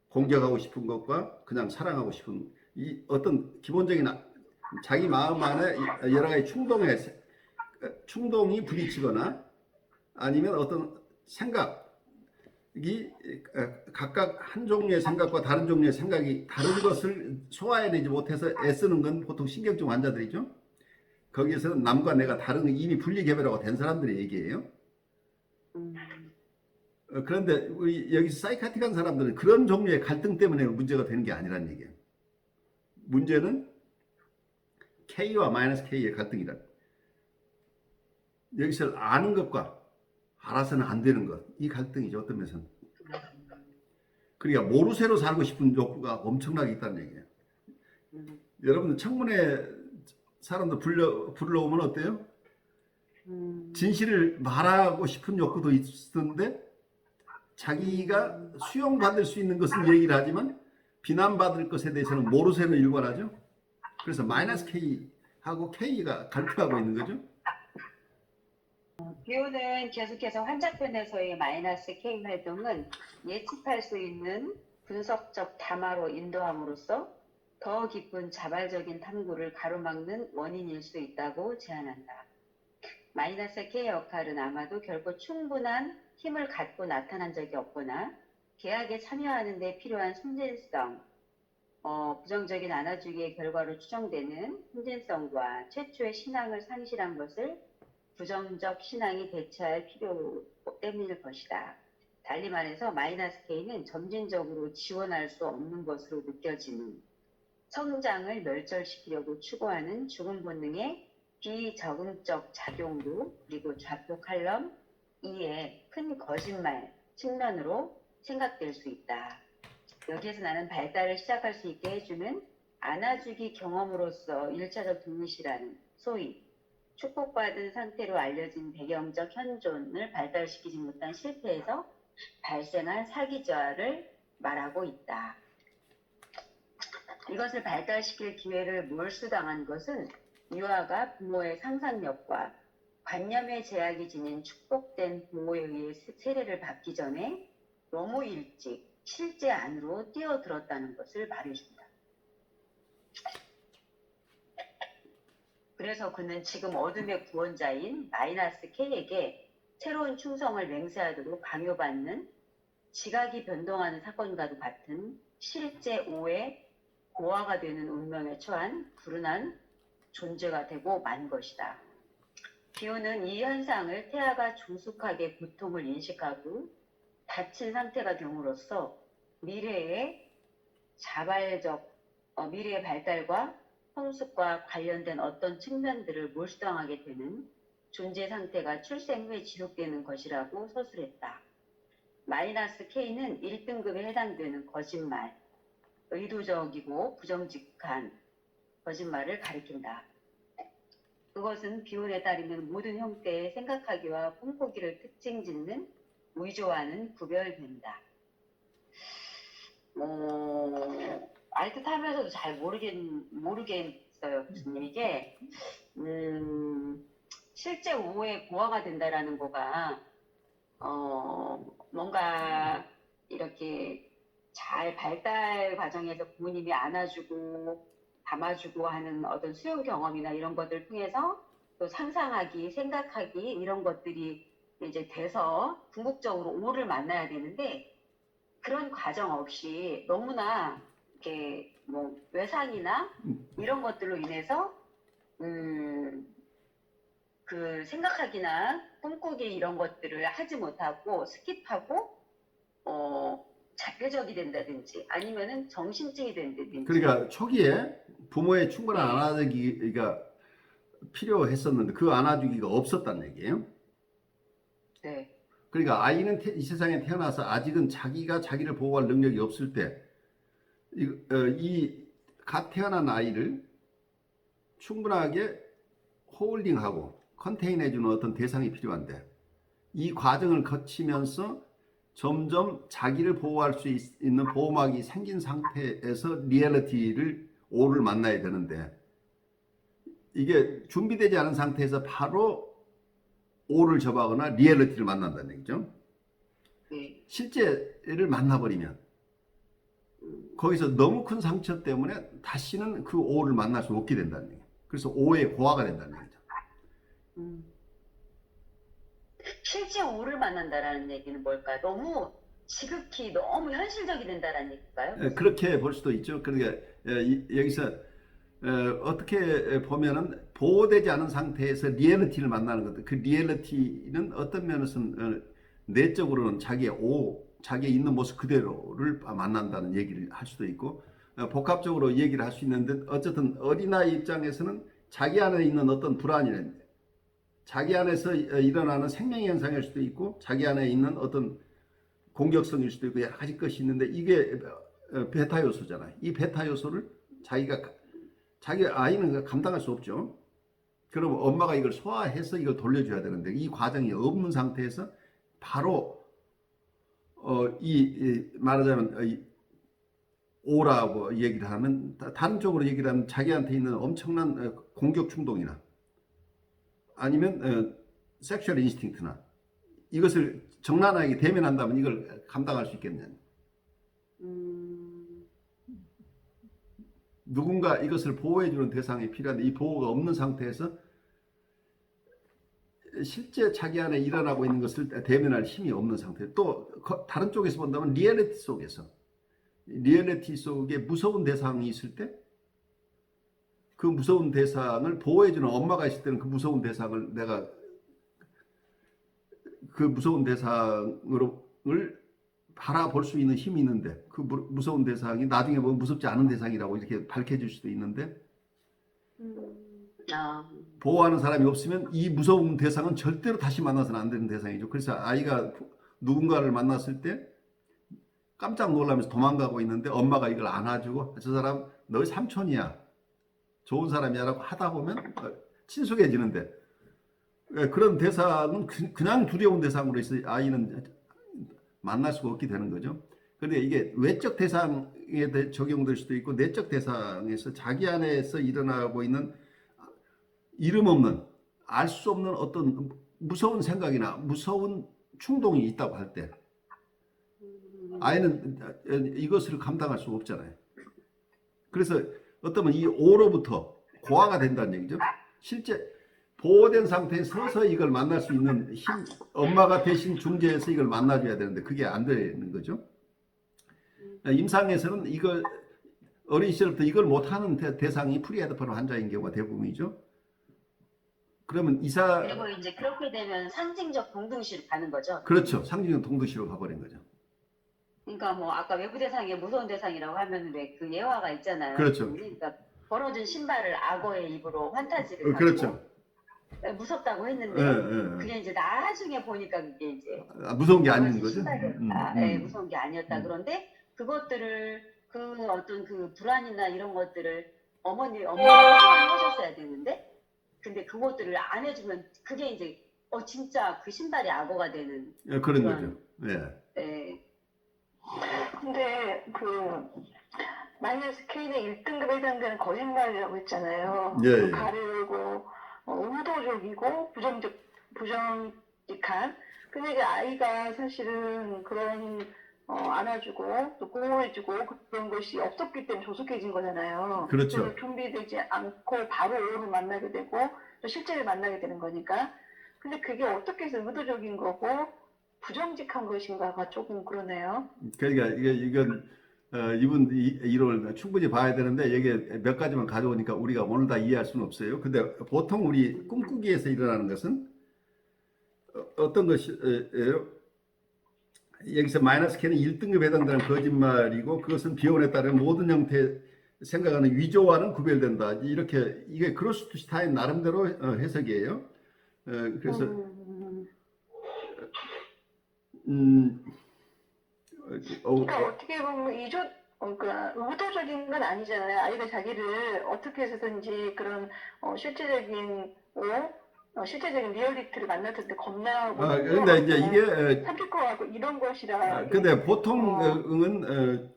공격하고 싶은 것과 그냥 사랑하고 싶은 이 어떤 기본적인 자기 마음 안에 여러 가지 충동이 부딪히거나 아니면 어떤 생각이 각각 한 종류의 생각과 다른 종류의 생각이 다른 것을 소화해내지 못해서 애쓰는 건 보통 신경증 환자들이죠. 거기에서는 남과 내가 다른, 이미 분리개별하고 된 사람들의 얘기예요. 그런데 여기서 사이카틱한 사람들은 그런 종류의 갈등 때문에 문제가 되는 게 아니라는 얘기예요. 문제는 K와 K의 갈등이다. 여기서 아는 것과 알아서는 안 되는 것, 이 갈등이죠. 어떤 면에서는. 그러니까 모르쇠로 살고 싶은 욕구가 엄청나게 있다는 얘기예요. 여러분 청문회 사람들 불러오면 어때요? 진실을 말하고 싶은 욕구도 있는데 자기가 수용받을 수 있는 것은 얘기를 하지만 비난받을 것에 대해서는 모르쇠로 일관하죠. 그래서 K하고 K가 갈등하고 있는 거죠. 비오는 계속해서 환자편에서의 -K 활동은 예측할 수 있는 분석적 담화로 인도함으로써 더 깊은 자발적인 탐구를 가로막는 원인일 수 있다고 제안한다. -K의 역할은 아마도 결코 충분한 힘을 갖고 나타난 적이 없거나 계약에 참여하는 데 필요한 순진성, 부정적인 안아주기의 결과로 추정되는 순진성과 최초의 신앙을 상실한 것을 부정적 신앙이 대체할 필요 때문일 것이다. 달리 말해서 -K는 점진적으로 지원할 수 없는 것으로 느껴지는, 성장을 멸절시키려고 추구하는 죽음 본능의 비적응적 작용도, 그리고 좌표 칼럼 2의 큰 거짓말 측면으로 생각될 수 있다. 여기에서 나는 발달을 시작할 수 있게 해주는 안아주기 경험으로서 1차적 동의시라는, 소위 축복받은 상태로 알려진 배경적 현존을 발달시키지 못한 실패에서 발생한 사기자를 말하고 있다. 이것을 발달시킬 기회를 몰수당한 것은 유아가 부모의 상상력과 관념의 제약이 지닌 축복된 부모에 의해 세례를 받기 전에 너무 일찍 실제 안으로 뛰어들었다는 것을 말해준다. 그래서 그는 지금 어둠의 구원자인 -K에게 새로운 충성을 맹세하도록 강요받는, 지각이 변동하는 사건과도 같은 실제 오의 고아가 되는 운명에 처한 불운한 존재가 되고 만 것이다. 비오는 이 현상을 태아가 조숙하게 고통을 인식하고 다친 상태가 됨으로써 미래의 발달과 성숙과 관련된 어떤 측면들을 몰수당하게 되는 존재 상태가 출생 후에 지속되는 것이라고 서술했다. 마이너스 K는 1등급에 해당되는 거짓말, 의도적이고 부정직한 거짓말을 가리킨다. 그것은 비혼에 따르는 모든 형태의 생각하기와 꿈꾸기를 특징짓는 위조와는 구별된다. 알듯하면서도 잘 모르겠어요, 교수님. 이게 실제 오해 고아가 된다라는 거가 뭔가 이렇게 잘 발달 과정에서 부모님이 안아주고 담아주고 하는 어떤 수용 경험이나 이런 것들 통해서 또 상상하기, 생각하기 이런 것들이 이제 돼서 궁극적으로 오를 만나야 되는데 그런 과정 없이 너무나 이렇게 뭐 외상이나 이런 것들로 인해서 그 생각하기나 꿈꾸기 이런 것들을 하지 못하고 스킵하고 자폐적이 된다든지 아니면은 정신증이 된다든지. 그러니까 초기에 부모의 충분한 네. 안아주기가 필요했었는데 그 안아주기가 없었다는 얘기예요. 네. 그러니까 아이는 이 세상에 태어나서 아직은 자기가 자기를 보호할 능력이 없을 때 이 갓 태어난 아이를 충분하게 홀딩하고 컨테인해주는 어떤 대상이 필요한데 이 과정을 거치면서 점점 자기를 보호할 수 있는 보호막이 생긴 상태에서 리얼리티를 오를 만나야 되는데 이게 준비되지 않은 상태에서 바로 오를 접하거나 리얼리티를 만난다는 얘기죠. 네. 실제를 만나버리면 거기서 너무 큰 상처 때문에 다시는 그 오를 만날 수 없게 된다는 얘기예요. 그래서 오의 고아가 된다는 얘기죠. 실제 오를 만난다라는 얘기는 뭘까요? 너무 지극히 너무 현실적이 된다라는 얘기일까요? 그렇게 볼 수도 있죠. 그러니까 여기서 어떻게 보면은 보호되지 않은 상태에서 리얼리티를 만나는 것들. 그 리얼리티는 어떤 면에서는 내적으로는 자기의 있는 모습 그대로를 만난다는 얘기를 할 수도 있고 복합적으로 얘기를 할 수 있는데 어쨌든 어린아이 입장에서는 자기 안에 있는 어떤 불안이나 자기 안에서 일어나는 생명 현상일 수도 있고 자기 안에 있는 어떤 공격성일 수도 있고 여러 가지 것이 있는데 이게 베타 요소잖아요. 이 베타 요소를 자기 아이는 감당할 수 없죠. 그럼 엄마가 이걸 소화해서 이걸 돌려줘야 되는데 이 과정이 없는 상태에서 바로 말하자면 오라고 얘기를 하면 다른 쪽으로 얘기를 하면 자기한테 있는 엄청난 공격 충동이나 아니면 섹슈얼 인스팅트나 이것을 정난하게 대면한다면 이걸 감당할 수 있겠느냐. 누군가 이것을 보호해주는 대상이 필요한데 이 보호가 없는 상태에서 실제 자기 안에 일어나고 있는 것을 대면할 힘이 없는 상태. 또 다른 쪽에서 본다면 리얼리티 속에 무서운 대상이 있을 때 그 무서운 대상을 보호해주는 엄마가 있을 때는 그 무서운 대상을 내가 그 무서운 대상을 바라볼 수 있는 힘이 있는데 그 무서운 대상이 나중에 보면 무섭지 않은 대상이라고 이렇게 밝혀질 수도 있는데 보호하는 사람이 없으면 이 무서운 대상은 절대로 다시 만나서는 안 되는 대상이죠. 그래서 아이가 누군가를 만났을 때 깜짝 놀라면서 도망가고 있는데 엄마가 이걸 안아주고 저 사람 너희 삼촌이야 좋은 사람이야 라고 하다 보면 친숙해지는데 그런 대상은 그냥 두려운 대상으로 있어 아이는 만날 수가 없게 되는 거죠. 그런데 이게 외적 대상에 적용될 수도 있고 내적 대상에서 자기 안에서 일어나고 있는 이름 없는 알 수 없는 어떤 무서운 생각이나 무서운 충동이 있다고 할 때 아이는 이것을 감당할 수가 없잖아요. 그래서 어쩌면 이 오로부터 고아가 된다는 얘기죠. 실제 보호된 상태에 서서 이걸 만날 수 있는 힘, 엄마가 대신 중재해서 이걸 만나줘야 되는데 그게 안 되는 거죠. 임상에서는 이걸 어린 시절부터 이걸 못하는 대상이 프리헤드폰 환자인 경우가 대부분이죠. 그러면 그리고 이제 그렇게 되면 상징적 동등시로 가는 거죠. 그렇죠. 상징적 동등시로 가버린 거죠. 그러니까 뭐 아까 외부 대상이 무서운 대상이라고 하면 왜 그 예화가 있잖아요. 그렇죠. 그러니까 벌어진 신발을 악어의 입으로 환타지를 하고 그렇죠. 무섭다고 했는데 예, 예. 그게 이제 나중에 보니까 그게 이제 무서운 게 여러 아닌 가지 거죠? 신발이었다. 예, 무서운 게 아니었다. 그런데 그것들을 그 어떤 그 불안이나 이런 것들을 어머니가 해줬어야 되는데 근데 그것들을 안 해주면 그게 이제 진짜 그 신발이 악어가 되는 예, 그런 거죠. 예. 예. 근데 그 마이너스 K는 1등급에 해당되는 거짓말이라고 했잖아요. 예, 예. 가르고 의도적이고 부정직한. 근데 이제 아이가 사실은 그런 안아주고 또 보호해주고 그런 것이 없었기 때문에 조속해진 거잖아요. 그렇죠. 그래서 준비되지 않고 바로 오를 만나게 되고 또 실제를 만나게 되는 거니까. 근데 그게 어떻게 해서 의도적인 거고 부정직한 것인가가 조금 그러네요. 그러니까 이건 이분 이론을 충분히 봐야 되는데 여기 몇 가지만 가져오니까 우리가 오늘 다 이해할 수는 없어요. 근데 보통 우리 꿈꾸기에서 일어나는 것은 어떤 것이에요? 여기서 마이너스 K는 1등급에 해당되는 거짓말이고 그것은 비혼에 따른 모든 형태 생각하는 위조와는 구별된다. 이렇게 이게 크로스투시타인 나름대로 해석이에요. 그래서 그러니까 어떻게 보면 그러니까 의도적인 건 아니잖아요. 아이가 자기를 어떻게 해서든지 그런 실제적인 리얼리티를 만났을 때 겁나고 근데 이제 이게 삼킬 것 같고 이런 것이라. 근데 보통은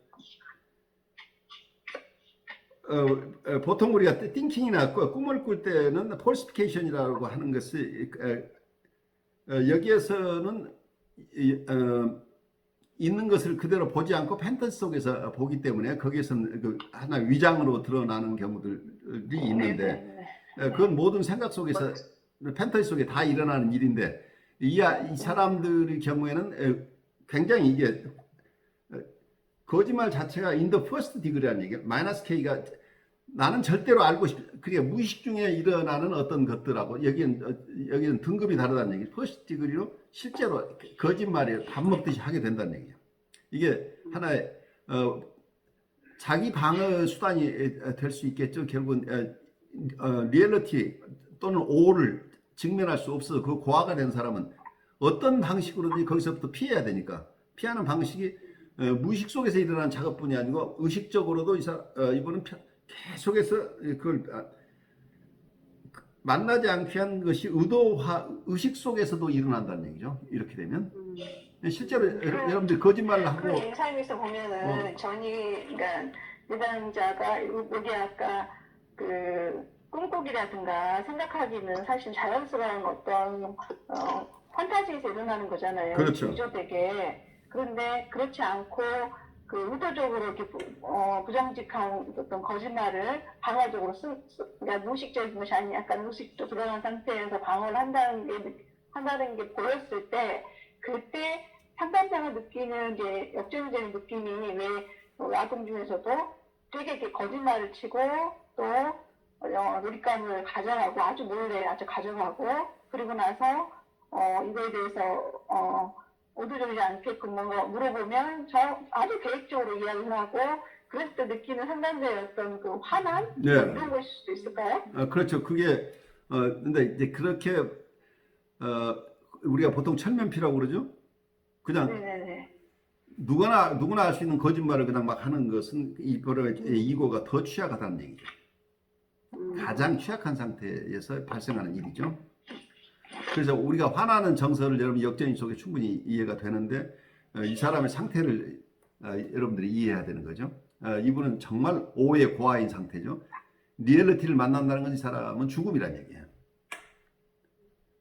보통 우리가 띵킹이나 꿈을 꿀 때는 폴시피케이션이라고 하는 것이 여기에서는 있는 것을 그대로 보지 않고 판타지 속에서 보기 때문에 거기에서는 그 하나 위장으로 드러나는 경우들이 있는데 그건 모든 생각 속에서 판타지 속에 다 일어나는 일인데 이 사람들의 경우에는 굉장히 이게 거짓말 자체가 in the first degree라는 얘기예요. 마이너스 K가 나는 절대로 알고 그게 무의식 중에 일어나는 어떤 것들하고 여기는 등급이 다르다는 얘기예요. first degree로 실제로 거짓말을 밥 먹듯이 하게 된다는 얘기예요. 이게 하나의 자기 방어 수단이 될 수 있겠죠. 결국은 리얼리티 또는 오를 직면할 수 없어서 그 고아가 된 사람은 어떤 방식으로든지 거기서부터 피해야 되니까 피하는 방식이 무의식 속에서 일어나는 작업뿐이 아니고 의식적으로도 이분은 계속해서 그걸 만나지 않게 한 것이 의식 속에서도 일어난다는 얘기죠. 이렇게 되면 실제로 여러분들 거짓말을 하고 그 삶에서 보면은 그러니까 내담자가 여기 아까 그 꿈꾸기라든가 생각하기는 사실 자연스러운 어떤 판타지에서 일어나는 거잖아요. 그렇죠. 위조되게. 그런데 그렇지 않고 그 의도적으로 이렇게 부정직한 어떤 거짓말을 방어적으로 그러니까 무의식적인 것이 아닌 약간 의식도 드러난 상태에서 방어를 한다는 게 보였을 때 그때 상담자가 느끼는 이제 역전되는 느낌이 왜 아동 중에서도 되게 이렇게 거짓말을 치고 또 놀잇감을 가져가고 아주 몰래 아주 가져가고 그리고 나서 이거에 대해서 의도적이지 않게끔 뭔가 물어보면 아주 계획적으로 이야기를 하고 그랬을 때 느끼는 상담자의 어떤 그 화남 이런 것일 수도 있을까요? 그렇죠. 그게 근데 이제 그렇게 우리가 보통 철면피라고 그러죠. 그냥 네네네. 누구나 할 수 있는 거짓말을 그냥 막 하는 것은 이 이고가 더 취약하다는 얘기죠. 가장 취약한 상태에서 발생하는 일이죠. 그래서 우리가 화나는 정서를 여러분 역전인 속에 충분히 이해가 되는데 이 사람의 상태를 여러분들이 이해해야 되는 거죠. 이분은 정말 오해 고아인 상태죠. 리얼리티를 만난다는 건 이 사람은 죽음이라는 얘기예요.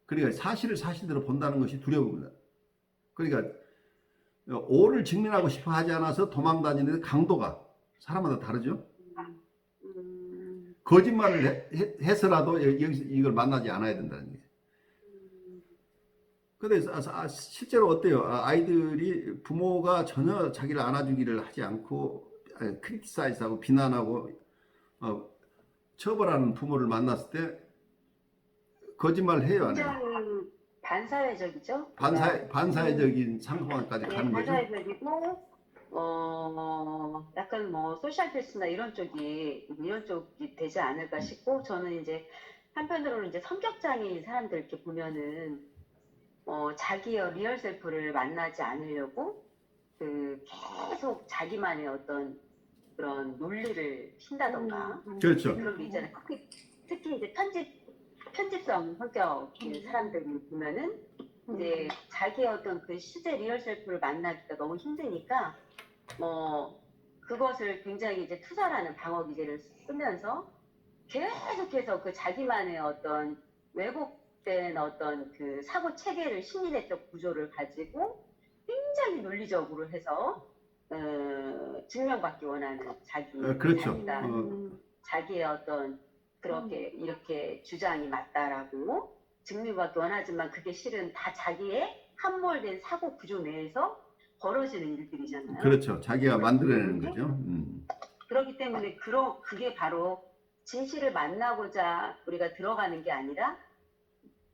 그러니까 사실을 사실대로 본다는 것이 두려움입니다. 그러니까 오를 직면하고 싶어 하지 않아서 도망다니는 강도가 사람마다 다르죠. 거짓말을 해서라도 여기서 이걸 만나지 않아야 된다는 얘기예요. 근데 실제로 어때요? 아이들이 부모가 전혀 자기를 안아주기를 하지 않고 크리티사이즈하고 비난하고 처벌하는 부모를 만났을 때 거짓말을 해요, 안 해요? 굉장히 반사회적이죠. 반사회적인 상황까지 가는 거죠. 반사회적이고 약간 뭐 소셜 패스나 이런 쪽이 되지 않을까 싶고 저는 이제 한편으로는 이제 성격장애인 사람들 이렇게 보면은 자기의 리얼 셀프를 만나지 않으려고 그 계속 자기만의 어떤 그런 논리를 핀다던가 그렇죠. 그런 게 있잖아요. 특히 이제 편집성 성격의 사람들 보면은 이제 자기의 어떤 그 실제 리얼 셀프를 만나기가 너무 힘드니까 그것을 굉장히 이제 투사라는 방어 기제를 쓰면서 계속해서 그 자기만의 어떤 왜곡된 어떤 그 사고 체계를 심리학적 구조를 가지고 굉장히 논리적으로 해서 증명받기 원하는 그렇죠. 자기가 자기의 어떤 그렇게 이렇게 주장이 맞다라고 증명받기 원하지만 그게 실은 다 자기의 함몰된 사고 구조 내에서 벌어지는 일들이잖아요. 그렇죠. 자기가 만들어내는 그게 거죠. 그렇기 때문에 그게 바로 진실을 만나고자 우리가 들어가는 게 아니라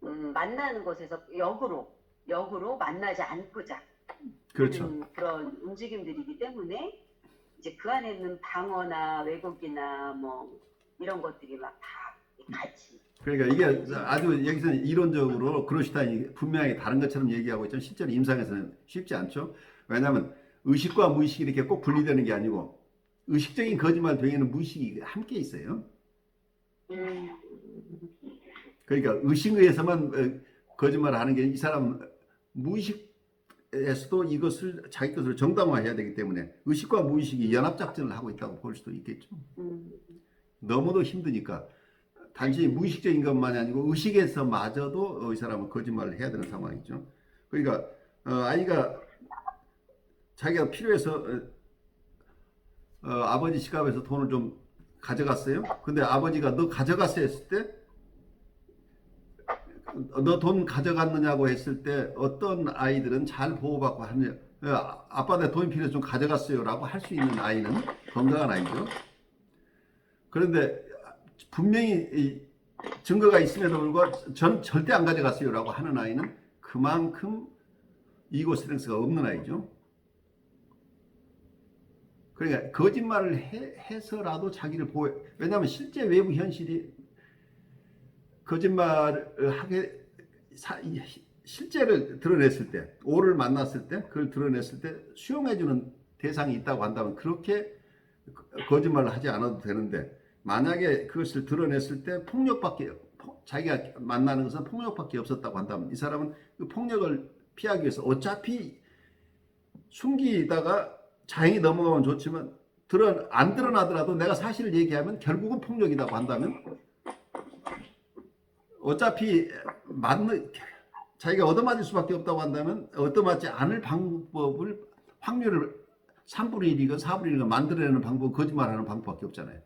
만나는 곳에서 역으로 만나지 않고자 그렇죠. 하는 그런 움직임들이기 때문에 이제 그 안에 있는 방어나 왜곡이나 뭐 이런 것들이 막 다 같이 그러니까 이게 아주 여기서는 이론적으로 그로시타인이 분명히 다른 것처럼 얘기하고 있지만 실제로 임상에서는 쉽지 않죠. 왜냐하면 의식과 무의식이 이렇게 꼭 분리되는 게 아니고 의식적인 거짓말 뒤에는 무의식이 함께 있어요. 그러니까 의식에서만 거짓말을 하는 게 이 사람 무의식에서도 이것을 자기 것으로 정당화해야 되기 때문에 의식과 무의식이 연합작전을 하고 있다고 볼 수도 있겠죠. 너무도 힘드니까 단지 무의식적인 것만이 아니고 의식에서마저도 이 사람은 거짓말을 해야 되는 상황이죠. 그러니까 아이가 자기가 필요해서 아버지 지갑에서 돈을 좀 가져갔어요. 근데 아버지가 너 가져갔어 했을 때 너 돈 가져갔느냐고 했을 때 어떤 아이들은 잘 보호받고 하느냐 아빠 내 돈이 필요해서 좀 가져갔어요 라고 할 수 있는 아이는 건강한 아이죠. 그런데 분명히 증거가 있음에도 불구하고 전 절대 안 가져갔어요 라고 하는 아이는 그만큼 이고 스트렝스가 없는 아이죠. 그러니까 거짓말을 해서라도 자기를 보호. 왜냐하면 실제 외부 현실이 거짓말을 하게 실제를 드러냈을 때, 오를 만났을 때, 그걸 드러냈을 때 수용해주는 대상이 있다고 한다면 그렇게 거짓말을 하지 않아도 되는데 만약에 그것을 드러냈을 때 자기가 만나는 것은 폭력밖에 없었다고 한다면 이 사람은 그 폭력을 피하기 위해서 어차피 숨기다가 자행이 넘어가면 좋지만 안 드러나더라도 내가 사실을 얘기하면 결국은 폭력이라고 한다면 어차피 자기가 얻어맞을 수밖에 없다고 한다면 얻어맞지 않을 방법을 확률을 3분의 1이건 4분의 1이건 만들어내는 방법은 거짓말하는 방법밖에 없잖아요.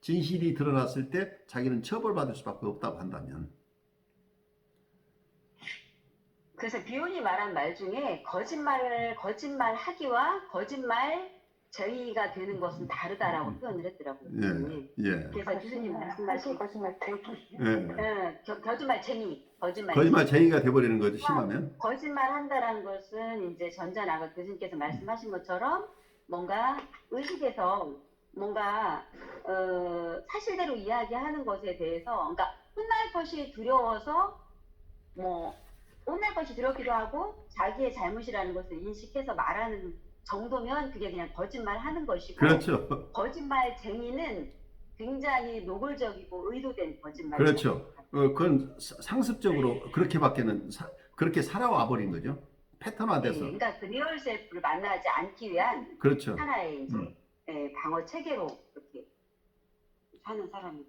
진실이 드러났을 때 자기는 처벌받을 수밖에 없다고 한다면 그래서 비온이 말한 말 중에 거짓말하기와 거짓말쟁이가 되는 것은 다르다라고 표현을 했더라고요. 예. 그래서 교수님 말씀하신 거짓말쟁이. 거짓말쟁이가 돼버리는 거죠, 심하면. 거짓말한다라는 것은 이제 전전 아까 교수님께서 말씀하신 것처럼 뭔가 의식에서 뭔가 사실대로 이야기하는 것에 대해서 그러니까 혼날 것이 두려워서 혼날 것이 두렵기도 하고 자기의 잘못이라는 것을 인식해서 말하는 정도면 그게 그냥 거짓말하는 것이고 그렇죠. 거짓말쟁이는 굉장히 노골적이고 의도된 거짓말. 그렇죠. 그건 상습적으로 그렇게 살아와 버린 거죠. 패턴화돼서. 그러니까 그 리얼 셀프를 만나지 않기 위한 그렇죠. 하나의 이제 방어 체계로 그렇게 사는 사람이.